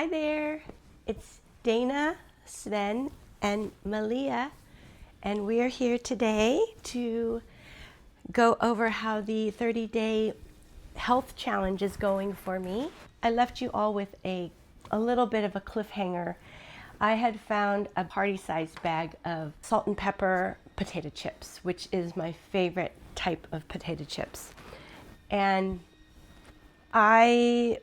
Hi there, it's Dana, Sven, and Malia, and we're here today to go over how the 30-day health challenge is going for me. I left you all with a little bit of a cliffhanger. I had found a party-sized bag of salt and pepper potato chips, which is my favorite type of potato chips. And I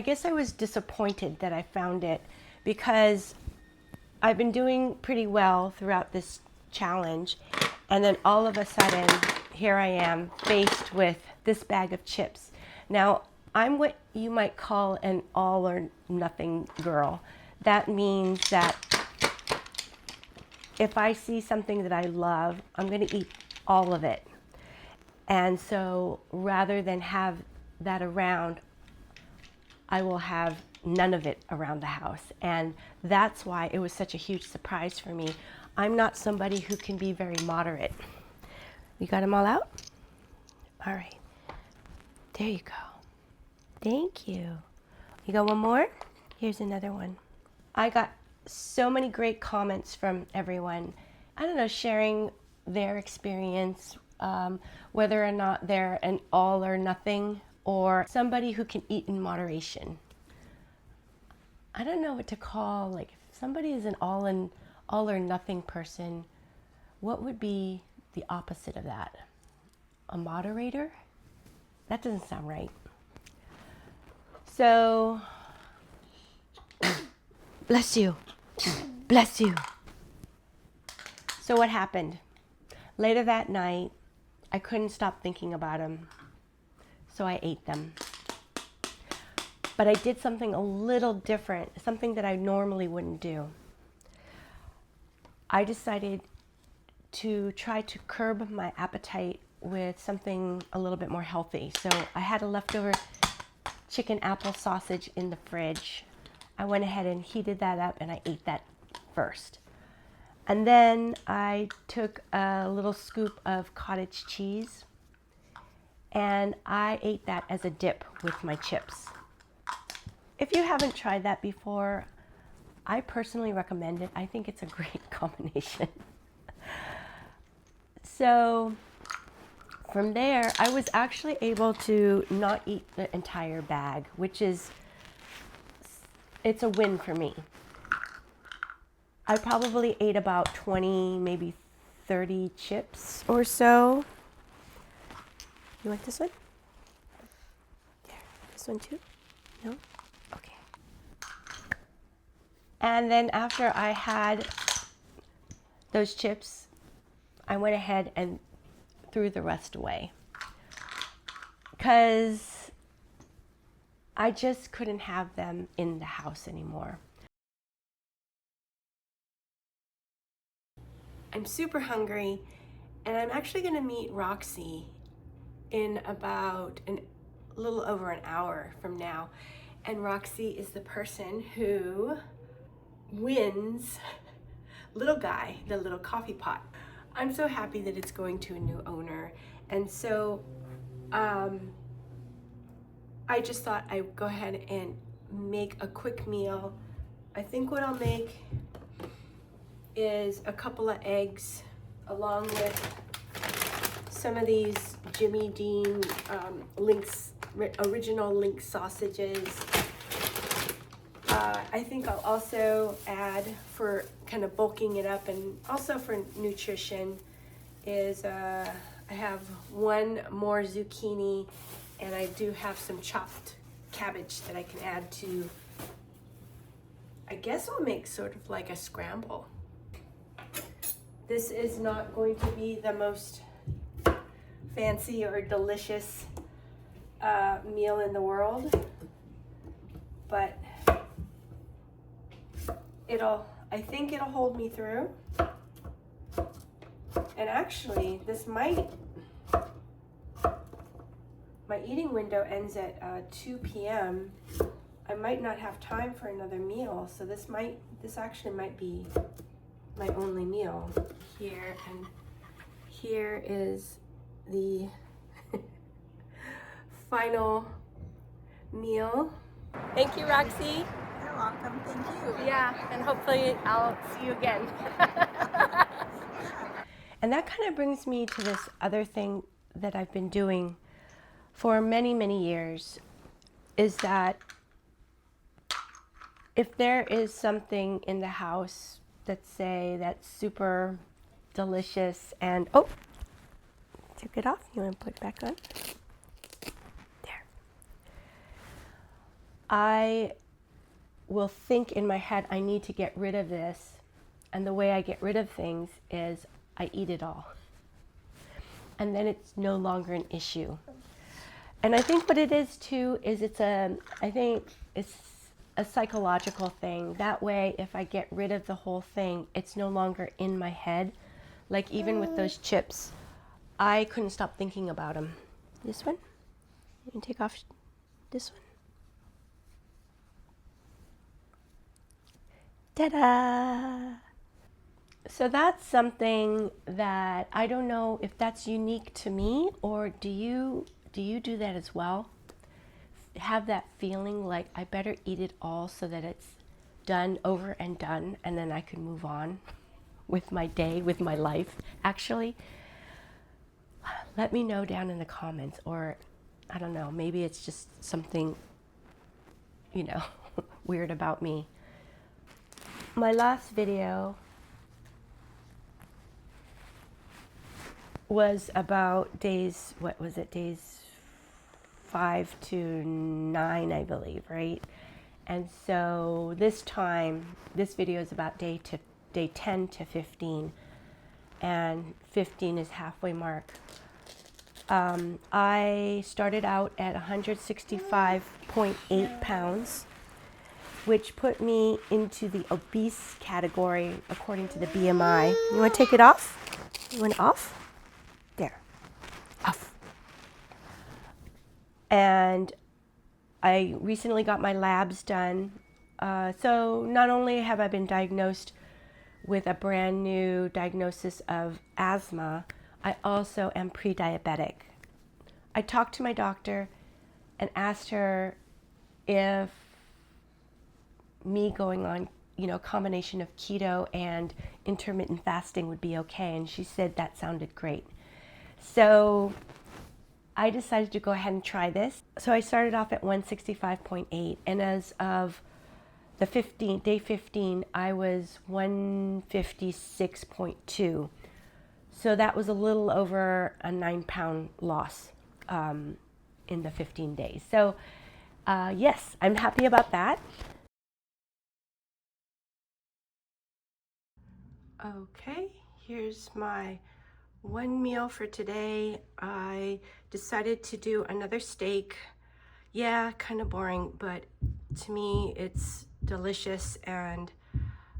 guess I was disappointed that I found it, because I've been doing pretty well throughout this challenge, and then all of a sudden here I am faced with this bag of chips. Now, I'm what you might call an all or nothing girl. That means that if I see something that I love, I'm going to eat all of it. And so rather than have that around, I will have none of it around the house. And that's why it was such a huge surprise for me. I'm not somebody who can be very moderate. You got them all out? All right. There you go. Thank you. You got one more? Here's another one. I got so many great comments from everyone. I don't know, sharing their experience, whether or not they're an all or nothing, or somebody who can eat in moderation. I don't know what to call, like, if somebody is an all or nothing person, what would be the opposite of that? A moderator? That doesn't sound right. So, bless you. Bless you. So what happened? Later that night, I couldn't stop thinking about them. So I ate them. But I did something a little different, something that I normally wouldn't do. I decided to try to curb my appetite with something a little bit more healthy. So I had a leftover chicken apple sausage in the fridge. I went ahead and heated that up and I ate that first. And then I took a little scoop of cottage cheese and I ate that as a dip with my chips. If you haven't tried that before, I personally recommend it. I think it's a great combination. So from there, I was actually able to not eat the entire bag, which is, it's a win for me. I probably ate about 20, maybe 30 chips or so. You want this one? There. This one too? No? Okay. And then after I had those chips, I went ahead and threw the rest away, because I just couldn't have them in the house anymore. I'm super hungry, and I'm actually going to meet Roxy in about a little over an hour from now. And Roxy is the person who wins Little Guy, the little coffee pot. I'm so happy that it's going to a new owner. And so I just thought I'd go ahead and make a quick meal. I think what I'll make is a couple of eggs along with some of these Jimmy Dean original Link sausages. I think I'll also add, for kind of bulking it up and also for nutrition, is I have one more zucchini, and I do have some chopped cabbage that I can add to, I guess I'll make sort of like a scramble. This is not going to be the most fancy or delicious meal in the world, but I think it'll hold me through. And actually, my eating window ends at 2 p.m. I might not have time for another meal, so this actually might be my only meal here. And here is the final meal. Thank you, Roxy. You're welcome. Thank you. Yeah, and hopefully I'll see you again. And that kind of brings me to this other thing that I've been doing for many, many years, is that if there is something in the house, let's say that's super delicious and, oh, took it off. You want to put it back on? There. I will think in my head, I need to get rid of this. And the way I get rid of things is I eat it all. And then it's no longer an issue. And I think what it is too is I think it's a psychological thing. That way, if I get rid of the whole thing, it's no longer in my head. Like even with those chips, I couldn't stop thinking about them. This one? You can take off this one. Ta-da! So that's something that I don't know if that's unique to me, or do you do that as well? Have that feeling like I better eat it all so that it's done, over and done, and then I can move on with my day, with my life. Actually, let me know down in the comments, or I don't know, maybe it's just something, weird about me. My last video was about days 5 to 9, I believe, right? And so this video is about day 10 to 15, and 15 is halfway mark. I started out at 165.8 pounds, which put me into the obese category according to the BMI. You want to take it off? You want it off? There, off. And I recently got my labs done. So not only have I been diagnosed with a brand new diagnosis of asthma, I also am pre-diabetic. I talked to my doctor and asked her if me going on, a combination of keto and intermittent fasting would be okay, and she said that sounded great. So I decided to go ahead and try this. So I started off at 165.8, and as of day 15, I was 156.2. So that was a little over a 9-pound loss in the 15 days. So yes, I'm happy about that. Okay, here's my one meal for today. I decided to do another steak. Yeah, kind of boring, but to me it's delicious, and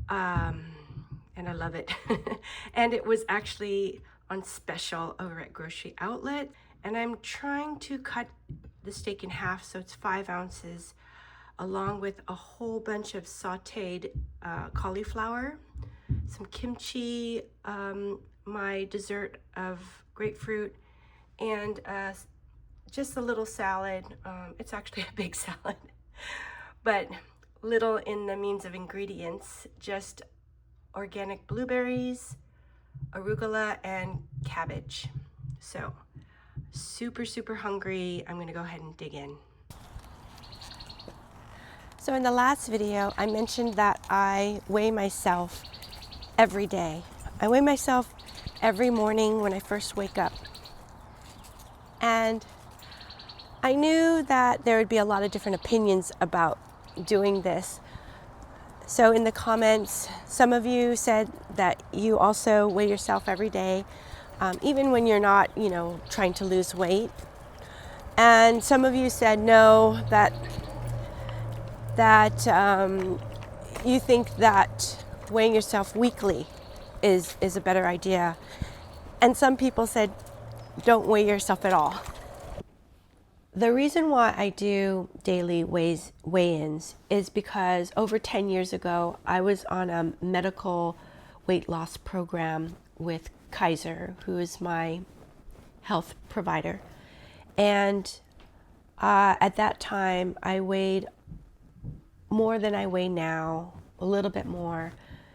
I love it. And it was actually on special over at Grocery Outlet, and I'm trying to cut the steak in half so it's 5 ounces, along with a whole bunch of sauteed cauliflower, some kimchi, my dessert of grapefruit, and just a little salad. It's actually a big salad, but little in the means of ingredients, just organic blueberries, arugula, and cabbage. So super, super hungry. I'm gonna go ahead and dig in. So in the last video, I mentioned that I weigh myself every day. I weigh myself every morning when I first wake up. And I knew that there would be a lot of different opinions about doing this. So in the comments, some of you said that you also weigh yourself every day, even when you're not, trying to lose weight. And some of you said no, that you think that weighing yourself weekly is a better idea. And some people said don't weigh yourself at all. The reason why I do daily weigh-ins is because over 10 years ago, I was on a medical weight loss program with Kaiser, who is my health provider. And At that time, I weighed more than I weigh now, a little bit more.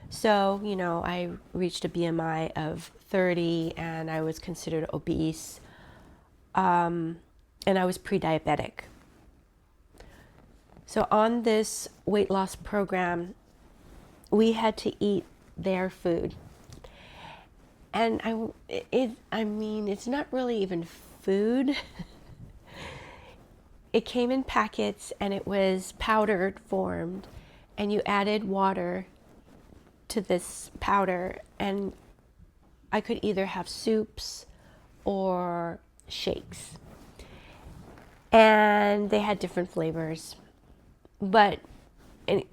So, I reached a BMI of 30 and I was considered obese. And I was prediabetic. So on this weight loss program, we had to eat their food. And it's not really even food. It came in packets and it was powdered formed, and you added water to this powder, and I could either have soups or shakes. And they had different flavors, but in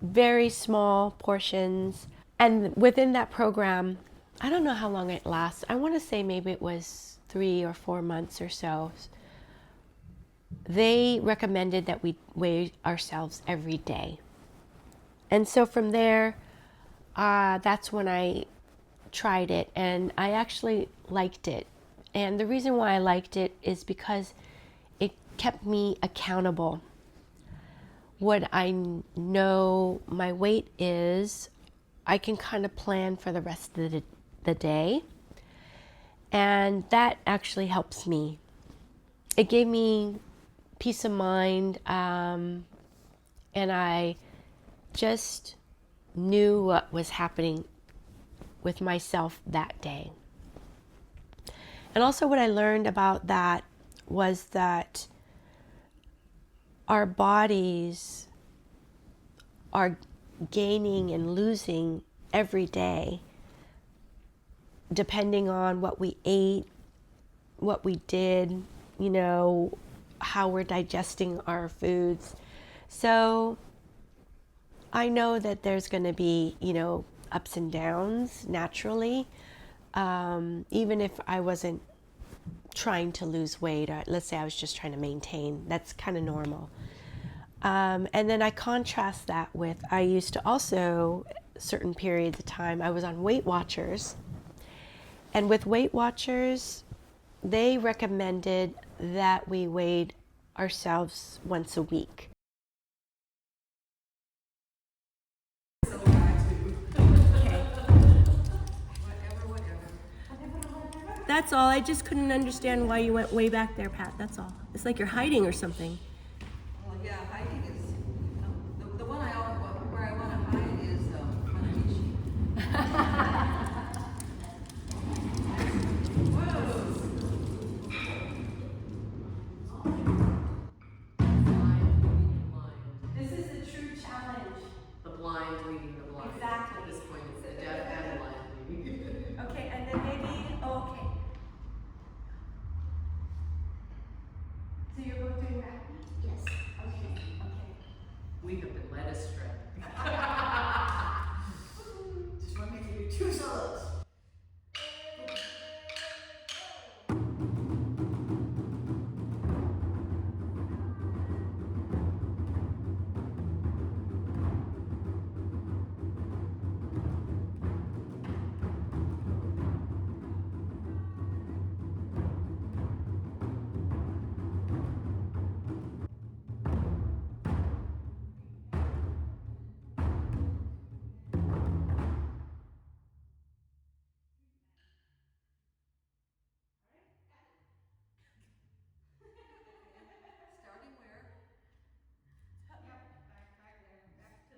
very small portions. And within that program, I don't know how long it lasts. I want to say maybe it was 3 or 4 months or so. They recommended that we weigh ourselves every day. And so from there, that's when I tried it, and I actually liked it. And the reason why I liked it is because it kept me accountable. What I know my weight is, I can kind of plan for the rest of the day. And that actually helps me. It gave me peace of mind, and I just knew what was happening with myself that day. And also what I learned about that was that our bodies are gaining and losing every day, depending on what we ate, what we did, how we're digesting our foods. So I know that there's going to be, ups and downs naturally. Even if I wasn't trying to lose weight, let's say I was just trying to maintain, that's kind of normal. And then I contrast that with, I used to also, certain periods of time, I was on Weight Watchers. And with Weight Watchers, they recommended that we weighed ourselves once a week. That's all. I just couldn't understand why you went way back there, Pat. That's all. It's like you're hiding or something. Well, yeah, hiding is the one where I want to hide is This is the true challenge. the blind leading the blind. Exactly. At this point, it's the deaf and blind leading. Okay, and then maybe, okay. So you're both doing that? Yes. Okay. We have been led astray. Just want me to do 2 solos. Starting where? Yep, back there. Back to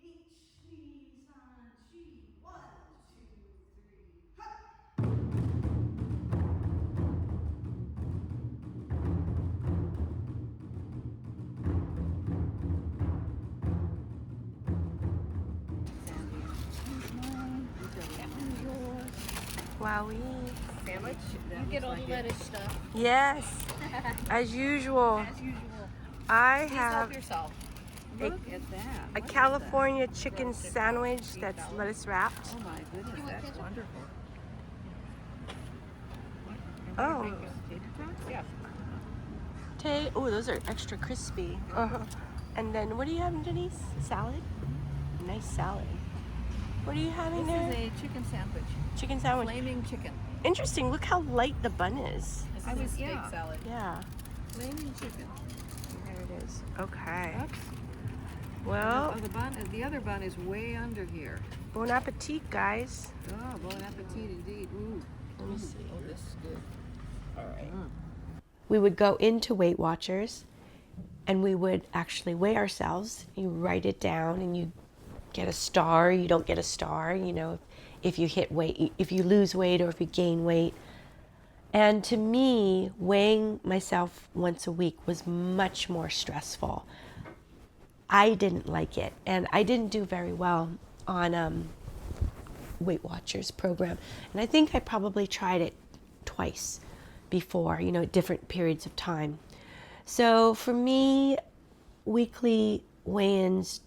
each knees on she. 1, 2, 3, hop. Wowie. Sandwich? You get all the lettuce stuff. Yes, as usual. As usual. I Please help have yourself. a, Look at that. a California chicken sandwich that's lettuce wrapped. Oh my goodness, that's wonderful. Oh. Yeah. Oh, those are extra crispy. Uh-huh. And then what are you having, Denise? Salad? Nice salad. What are you having This there? is a chicken sandwich. Chicken sandwich. Flaming chicken. interesting. Look how light the bun is. This I is was- a steak yeah. salad. Yeah, Flaming chicken. there it is. Okay. Oops. Well, The other bun is way under here. bon appetit, guys. Oh, bon appetit indeed. Ooh. Let me see. Oh, this is good. All right. We would go into Weight Watchers and we would actually weigh ourselves. You write it down and you get a star, you don't get a star, you know, if you hit weight, if you lose weight or if you gain weight. And to me, weighing myself once a week was much more stressful. I didn't like it, and I didn't do very well on Weight Watchers program. And I think I probably tried it twice before, you know, at different periods of time. So for me, weekly weigh-ins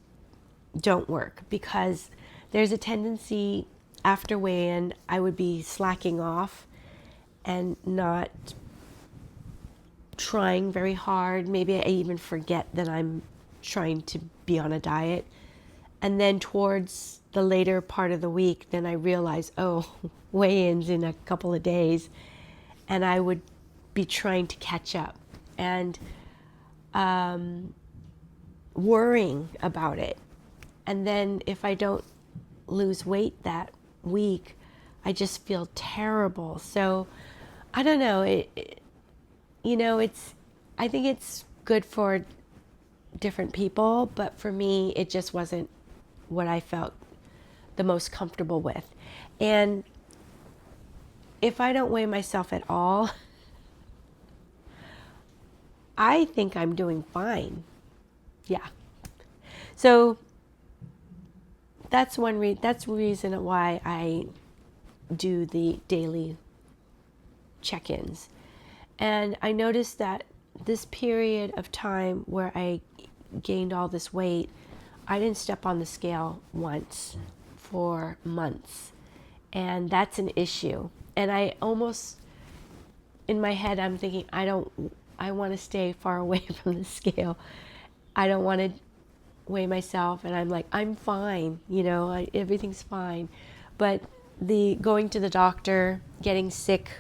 don't work because there's a tendency after weigh-in I would be slacking off and not trying very hard. Maybe I even forget that I'm trying to be on a diet. And then towards the later part of the week, then I realize, oh, weigh-ins in a couple of days, and I would be trying to catch up and worrying about it. And then if I don't lose weight that week, I just feel terrible. So I don't know. I think it's good for different people, but for me, it just wasn't what I felt the most comfortable with. And if I don't weigh myself at all, I think I'm doing fine. Yeah. So that's that's the reason why I do the daily check-ins. And I noticed that this period of time where I gained all this weight, I didn't step on the scale once for months. And that's an issue. And I almost, in my head, I'm thinking, I want to stay far away from the scale. I don't want to weigh myself. And I'm like, I'm fine, you know, everything's fine. But the going to the doctor, getting sick,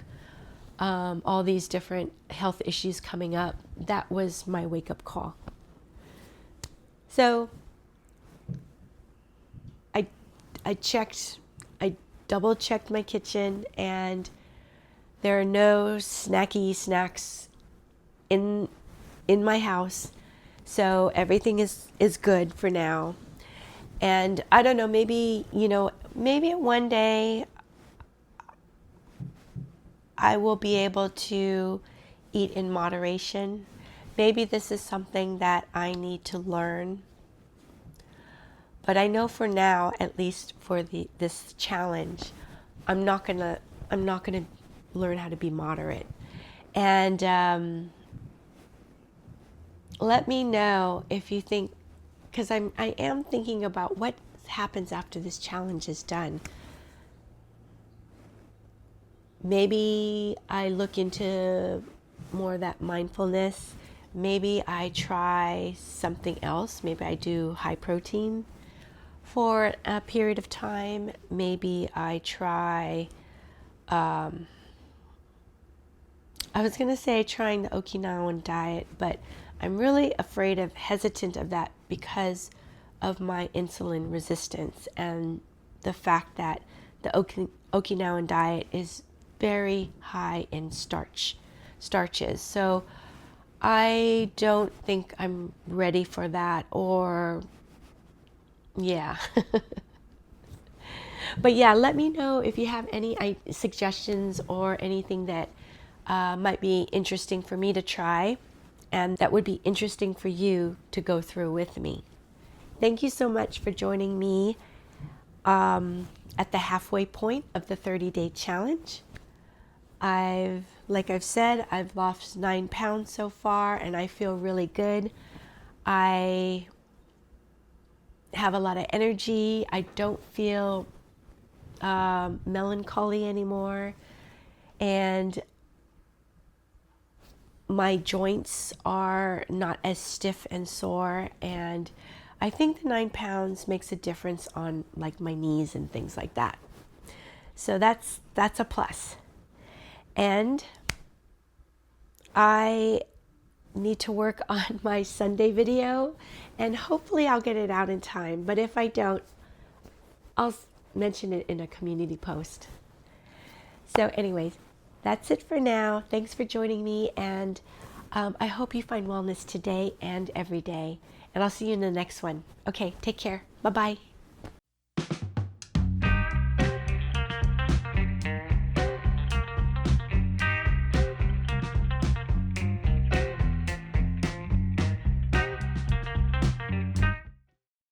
all these different health issues coming up, that was my wake-up call. So I double-checked my kitchen, and there are no snacky snacks in my house. So everything is good for now. And I don't know, maybe one day I will be able to eat in moderation. Maybe this is something that I need to learn. But I know for now, at least for this challenge, I'm not gonna learn how to be moderate. And let me know if you think, because I am thinking about what happens after this challenge is done. Maybe I look into more of that mindfulness. Maybe I try something else. Maybe I do high protein for a period of time. Maybe I try, I was going to say trying the Okinawan diet, but I'm really hesitant of that because of my insulin resistance and the fact that the Okinawan diet is very high in starches. So I don't think I'm ready for that, or yeah. But yeah, let me know if you have any suggestions or anything that might be interesting for me to try, and that would be interesting for you to go through with me. Thank you so much for joining me at the halfway point of the 30-day challenge. Like I've said, I've lost 9 pounds so far, and I feel really good. I have a lot of energy. I don't feel melancholy anymore, and my joints are not as stiff and sore, and I think the 9 pounds makes a difference on like my knees and things like that. So that's a plus. And I need to work on my Sunday video, and hopefully I'll get it out in time. But if I don't, I'll mention it in a community post. So anyways, that's it for now. Thanks for joining me, and I hope you find wellness today and every day. And I'll see you in the next one. Okay, take care. Bye-bye.